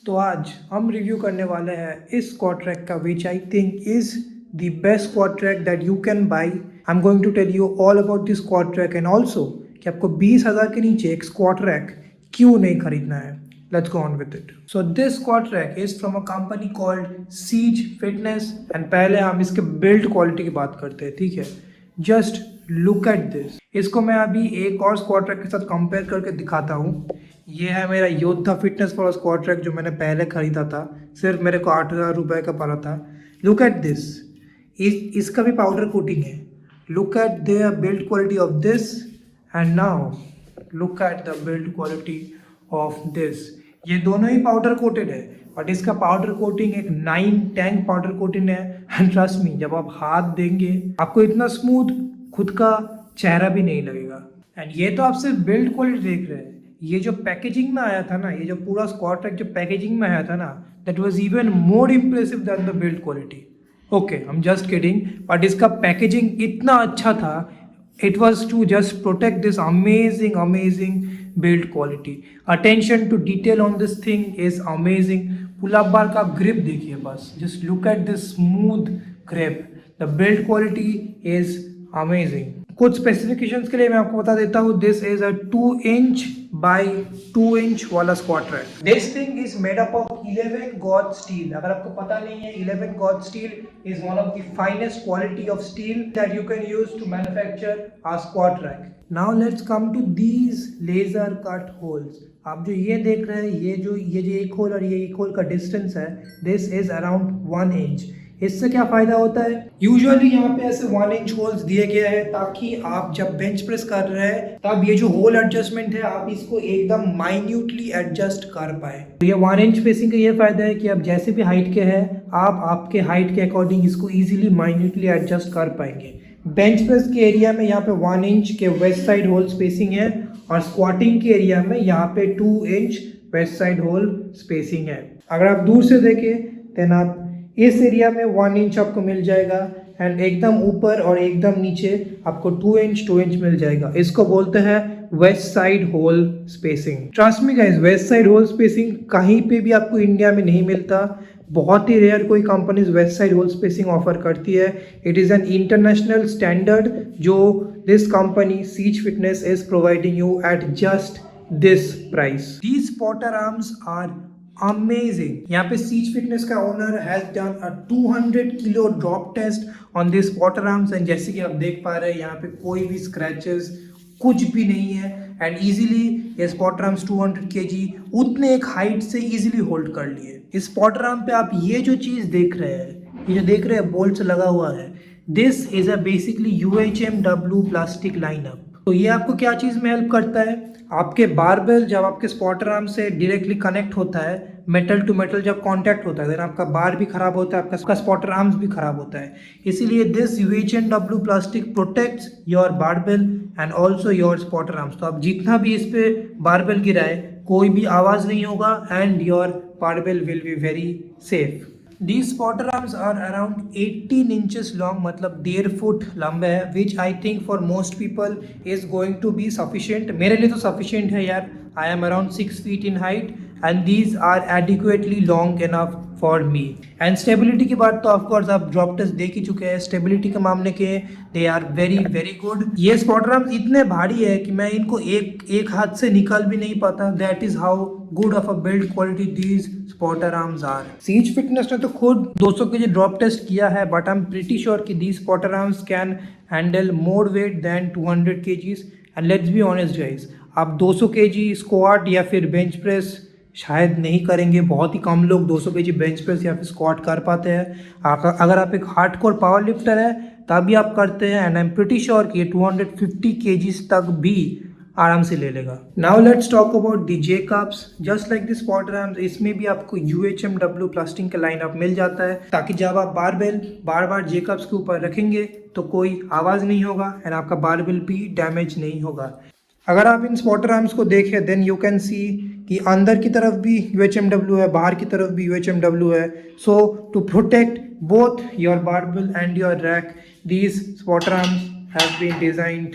तो आज हम रिव्यू करने वाले हैं इस स्क्वाड ट्रैक का which I think is the best squad track that you can buy. I am going to tell you all about this squad track and also कि आपको 20,000 के नीचे एक स्क्वाड ट्रैक क्यों नहीं खरीदना है। Let's go on with it. So this squad rack is from a company called Cease fitness and पहले हम इसके बिल्ड क्वालिटी की बात करते हैं, ठीक है। Just look at this. इसको मैं अभी एक और स्क्वाड ट्रैक के साथ कंपेयर करके दिखाता हूँ। ये है मेरा योद्धा फिटनेस वाला स्क्वाड ट्रैक जो मैंने पहले खरीदा था, सिर्फ मेरे को 8,000 रुपये का पड़ा था। लुक एट दिस, इसका भी पाउडर कोटिंग है। Look at the build quality of this and now look at the build quality of this. ये दोनों ही पाउडर कोटेड है, बट इसका पाउडर कोटिंग एक 9 टैंक पाउडर कोटिंग है। एंड ट्रस्ट मी, जब आप हाथ देंगे आपको इतना स्मूथ खुद का चेहरा भी नहीं लगेगा। एंड ये तो आप सिर्फ बिल्ड क्वालिटी देख रहे हैं, ये जो पैकेजिंग में आया था ना, ये जो पूरा स्क्वाड ट्रैक जो पैकेजिंग में आया था ना, that was even more impressive than the build quality. Okay, I am just kidding, but इसका पैकेजिंग इतना अच्छा था। It was to just protect this amazing build quality. Attention to detail on this thing is amazing. Pull up bar का grip देखिए बस, just look at this smooth grip. The build quality is amazing. कुछ specifications के लिए मैं आपको बता देता हूँ। This is a 2 inch by 2 inch वाला squat rack. This thing is made up of 11 gauge steel. अगर आपको पता नहीं है, 11 gauge steel is one of the finest quality of steel that you can use to manufacture a squat rack. Now let's come to these laser cut holes. आप जो ये देख रहे हैं, ये जो एक होल और ये एक होल का डिस्टेंस है, दिस इज अराउंड 1 इंच। इससे क्या फ़ायदा होता है? यूजुअली यहाँ पे ऐसे 1 इंच होल्स दिए गए हैं ताकि आप जब बेंच प्रेस कर रहे हैं तब ये जो होल एडजस्टमेंट है आप इसको एकदम माइन्यूटली एडजस्ट कर पाए। तो ये 1 इंच स्पेसिंग का ये फ़ायदा है कि आप जैसे भी हाइट के हैं आप आपके हाइट के अकॉर्डिंग इसको ईजिली माइन्यूटली एडजस्ट कर पाएंगे। बेंच प्रेस के एरिया में यहाँ पे 1 इंच के वेस्ट साइड होल स्पेसिंग है और स्क्वाटिंग के एरिया में यहाँ पे 2 inch west side hole spacing है। अगर आप दूर से देखें देन आप इस एरिया में 1 इंच आपको मिल जाएगा एंड एकदम ऊपर और एकदम नीचे आपको 2 इंच मिल जाएगा। इसको बोलते हैं west side hole spacing. Trust me guys, west side hole spacing कहीं पे भी आपको इंडिया में नहीं मिलता। बहुत ही रेयर कोई companies west side hole spacing offer करती है। It is an international standard जो this company Seech fitness is providing you at just this price. These spotter arms are amazing. यहाँ पे सीज फिटनेस का owner has done a 200 kilo drop test on this spotter arms and जैसे कि आप देख पा रहे हैं यहाँ पे कोई भी स्क्रैचेस कुछ भी नहीं है एंड इजीली ये स्पॉटर आर्म्स 200 kg उतने एक हाइट से इजीली होल्ड कर लिए। इस स्पॉटर आर्म पे आप ये जो चीज़ देख रहे हैं, ये जो देख रहे हैं बोल्ट से लगा हुआ है, this is a basically UHMW plastic lineup. तो ये आपको क्या चीज़ में हेल्प करता है? आपके बारबेल जब आपके स्पॉटर आर्म से डायरेक्टली कनेक्ट होता है, मेटल टू मेटल जब कांटेक्ट होता है, देन आपका बार भी खराब होता है, आपका स्पॉटर आर्म्स भी खराब होता है। इसीलिए this UHMW plastic protects your barbell and also your spotter arms. तो आप जितना भी इस पे बारबेल गिराए कोई भी आवाज़ नहीं होगा and your barbell will be very safe. These spotter arms are around 18 inches long, मतलब 1.5 फुट लंबे है, which I think for most people is going to be sufficient। मेरे लिए तो sufficient है यार। I am around 6 feet in height and these are adequately long enough for me। and stability की बात तो of course आप drop test देख ही चुके हैं। stability के मामले के they are very good। ये spotter arms इतने भारी है कि मैं इनको एक हाथ से निकाल भी नहीं पाता। that is how good of a build quality these spotter arms are। Cease fitness ने तो खुद 200 kg ड्रॉप टेस्ट किया है, but I am pretty sure कि these spotter arms can handle more weight than 200 kgs। And let's be honest guys, आप 200 kg squat या फिर bench press शायद नहीं करेंगे। बहुत ही कम लोग 200 kg बेंच प्रेस या फिर स्क्वाट कर पाते हैं। अगर आप एक हार्डकोर पावर लिफ्टर है तभी आप करते हैं and I am pretty sure कि 250 kgs तक भी आराम से ले लेगा। Now let's talk about the Jacob's. Just like this spotter arms, इसमें भी आपको UHMW प्लास्टिक का लाइनअप मिल जाता है ताकि जब आप बारबेल बार बार जेकब्स के ऊपर रखेंगे तो कोई आवाज़ नहीं होगा एंड आपका बारबेल भी डैमेज नहीं होगा। अगर आप इन स्पॉटर आर्म्स को देखें देन यू कैन सी कि अंदर की तरफ भी UHMW है, बाहर की तरफ भी UHMW है। So to protect both your barbell and your rack, these spotter arms have been designed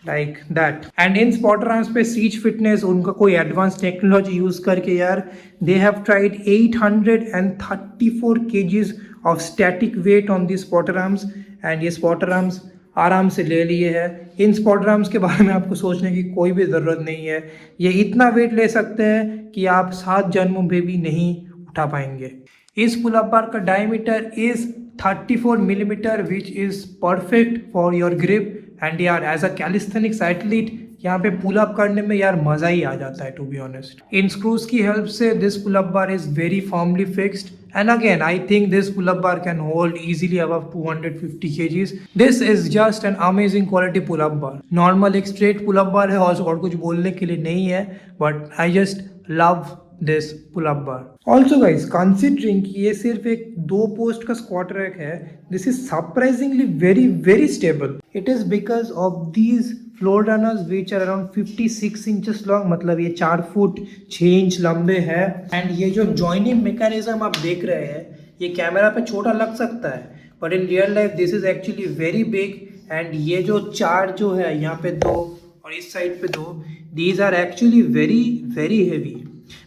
like that. And in spotter arms पे सीच फिटनेस उनका कोई एडवांस टेक्नोलॉजी यूज करके यार they have tried 834 kgs of static weight on the spotter arms and ये spotter arms आराम से ले लिए है। इन स्पॉटर आर्म्स के बारे में आपको सोचने की कोई भी ज़रूरत नहीं है, ये इतना वेट ले सकते हैं कि आप 7 जन्मों में भी नहीं उठा पाएंगे। इस पुल अप बार का diameter is 34 millimetre which is perfect for your grip and यार एज अ कैलिस्थेनिक्स एथलीट यहाँ पे पुल अप करने में यार मज़ा ही आ जाता है टू बी ऑनेस्ट। इन स्क्रूज की हेल्प से this pull up bar is very firmly fixed and again I think this pull up bar can hold easily above 250 kgs. This is just an amazing quality pull up bar. Normal एक straight pull up bar है और कुछ बोलने के लिए नहीं है, but I just love this pull up bar. Also guys, considering कि ये सिर्फ एक 2 पोस्ट का squat rack है, this is surprisingly very stable. It is because of these floor runners which are around 56 inches long, मतलब ये 4 foot 6 inch लंबे हैं। एंड ये जो जॉइनिंग मैकेनिज्म आप देख रहे हैं ये कैमरा पे छोटा लग सकता है but in real life this is actually very big. And ये जो 4 जो है यहाँ पे 2 और इस साइड पे 2, these are actually very heavy.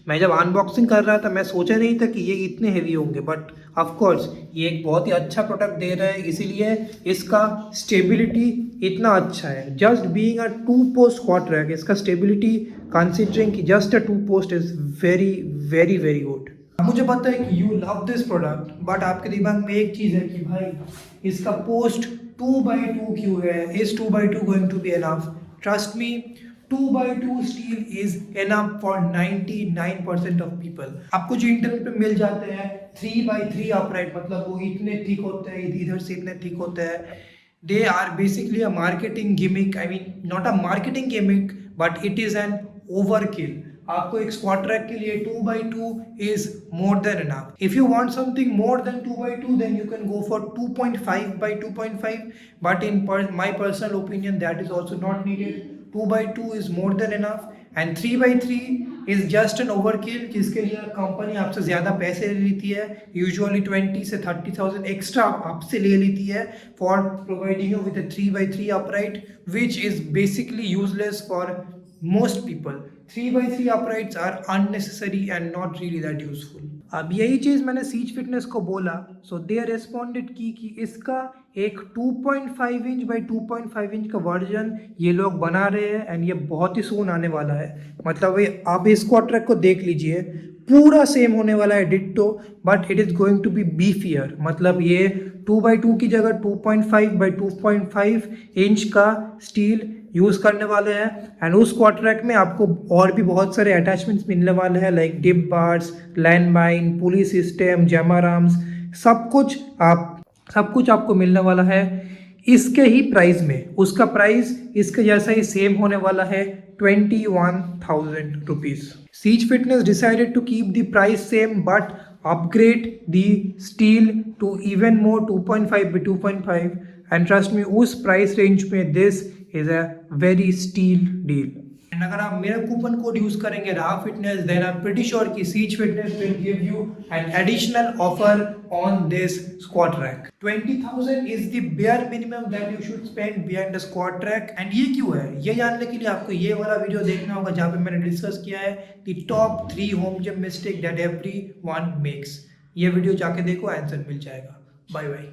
मैं जब अनबॉक्सिंग कर रहा था मैं सोचा नहीं था कि ये इतने हेवी होंगे, बट ऑफ कोर्स ये एक बहुत ही अच्छा प्रोडक्ट दे रहा है इसीलिए इसका स्टेबिलिटी इतना अच्छा है। Just being a 2 post squat rack, इसका स्टेबिलिटी कंसिडरिंग कि just a 2 post is very good. मुझे पता है कि you love this product but आपके दिमाग में एक चीज़ है कि भाई इसका पोस्ट 2x2 क्यों है, is 2x2 going to be enough? Trust me, 2x2 steel is enough for 99% of people. आपको जो इंटरनेट पे मिल जाते हैं 3x3 अपराइट, मतलब वो इतने थिक होते हैं, इधर से इतने थिक होते हैं, they are basically a marketing gimmick. I mean not a marketing gimmick but it is an overkill. आपको एक स्क्वाट रैक के लिए 2x2 is more than enough. If you want something more than 2x2 then you can go for 2.5x2.5 but in my personal opinion that is also not needed. 2x2 is more than enough and 3x3 is just an overkill जिसके लिए company आपसे ज़्यादा पैसे ले लेती है, usually 20 से 30,000 extra आपसे ले लेती है for providing you with 3x3 upright which is basically useless for most people. 3x3 uprights are unnecessary and not really that useful. अब यही चीज़ मैंने सीच फिटनेस को बोला, सो दे रेस्पॉन्डेड कि इसका एक 2.5 इंच बाई 2.5 इंच का वर्जन ये लोग बना रहे हैं एंड ये बहुत ही सून आने वाला है। मतलब आप इस स्क्वाट ट्रैक को देख लीजिए, पूरा सेम होने वाला है ditto but it is going to be beefier. मतलब ये 2x2 की जगह 2.5 बाई 2.5 इंच का स्टील यूज़ करने वाले हैं एंड उस स्क्वाट ट्रैक में आपको और भी बहुत सारे अटैचमेंट्स मिलने वाले हैं like dip bars, land mine, pulley system, jammer arms, सब कुछ आपको मिलने वाला है इसके ही प्राइस में। उसका प्राइस इसके जैसा ही सेम होने वाला है 21,000 rupees. Seech fitness decided to keep the price same but upgrade the steel to even more 2.5 by 2.5 and trust me उस price range में this is a very steal deal। and अगर आप मेरा कूपन कोड यूज करेंगे राह fitness then I'm pretty sure कि सीच fitness will give you an additional offer on this squat rack। 20,000 is the bare minimum that you should spend behind the squat rack and ये क्यों है ये जानने के लिए आपको ये वाला वीडियो देखना होगा जहाँ पे मैंने डिस्कस किया है the top 3 home gym mistake that everyone makes। ये वीडियो जाके देखो, आंसर मिल जाएगा। Bye bye.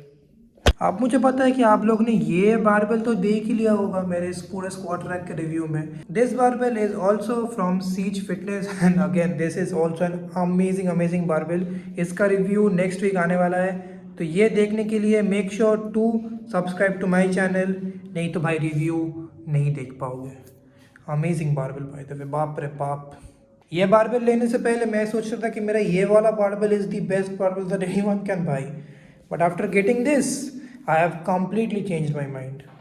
अब मुझे पता है कि आप लोग ने ये बारबेल तो देख ही लिया होगा मेरे इस पूरे स्क्वाट रैक के रिव्यू में। This barbell is also from Seech fitness and again this is also an amazing barbell. इसका रिव्यू नेक्स्ट वीक आने वाला है, तो ये देखने के लिए make sure to subscribe to my channel, नहीं तो भाई रिव्यू नहीं देख पाओगे। अमेजिंग बारबेल भाई, तो बाप रे बाप। ये बारबेल लेने से पहले मैं सोच रहा था कि मेरा ये वाला barbell is the best barbell that anyone can buy, but after getting this I have completely changed my mind.